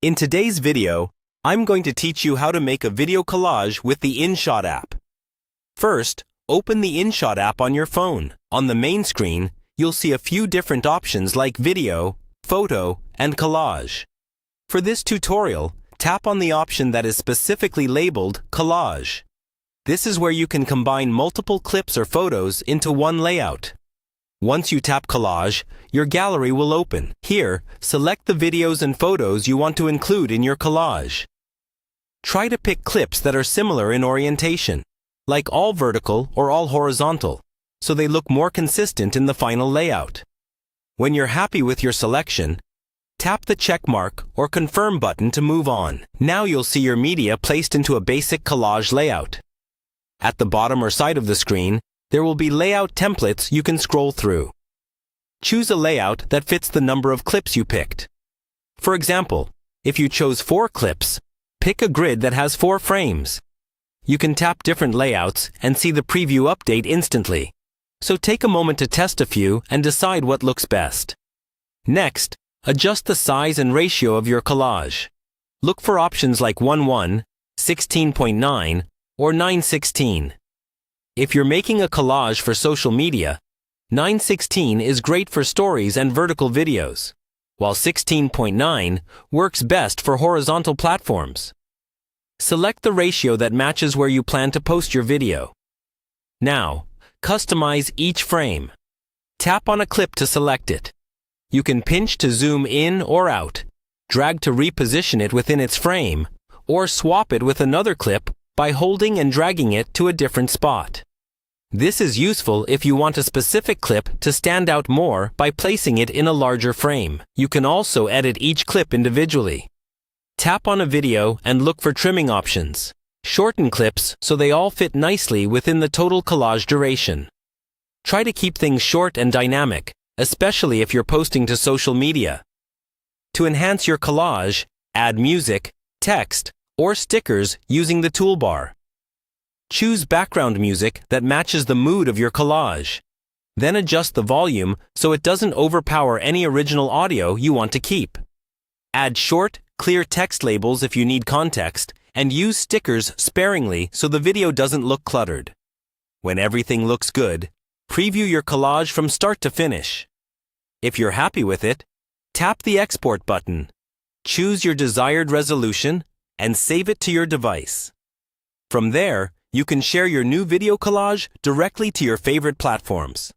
In today's video, I'm going to teach you how to make a video collage with the InShot app. First, open the InShot app on your phone. On the main screen, you'll see a few different options like video, photo, and collage. For this tutorial, tap on the option that is specifically labeled collage. This is where you can combine multiple clips or photos into one layout. Once you tap collage, your gallery will open. Here, select the videos and photos you want to include in your collage. Try to pick clips that are similar in orientation, like all vertical or all horizontal, so they look more consistent in the final layout. When you're happy with your selection, tap the check mark or confirm button to move on. Now you'll see your media placed into a basic collage layout. At the bottom or side of the screen, there will be layout templates you can scroll through. Choose a layout that fits the number of clips you picked. For example, if you chose 4 clips, pick a grid that has 4 frames. You can tap different layouts and see the preview update instantly. So take a moment to test a few and decide what looks best. Next, adjust the size and ratio of your collage. Look for options like 1:1, 16:9, or 9:16. If you're making a collage for social media, 9:16 is great for stories and vertical videos, while 16:9 works best for horizontal platforms. Select the ratio that matches where you plan to post your video. Now, customize each frame. Tap on a clip to select it. You can pinch to zoom in or out, drag to reposition it within its frame, or swap it with another clip by holding and dragging it to a different spot. This is useful if you want a specific clip to stand out more by placing it in a larger frame. You can also edit each clip individually. Tap on a video and look for trimming options. Shorten clips so they all fit nicely within the total collage duration. Try to keep things short and dynamic, especially if you're posting to social media. To enhance your collage, add music, text, or stickers using the toolbar. Choose background music that matches the mood of your collage. Then adjust the volume so it doesn't overpower any original audio you want to keep. Add short, clear text labels if you need context, and use stickers sparingly so the video doesn't look cluttered. When everything looks good, preview your collage from start to finish. If you're happy with it, tap the export button. Choose your desired resolution and save it to your device. From there, you can share your new video collage directly to your favorite platforms.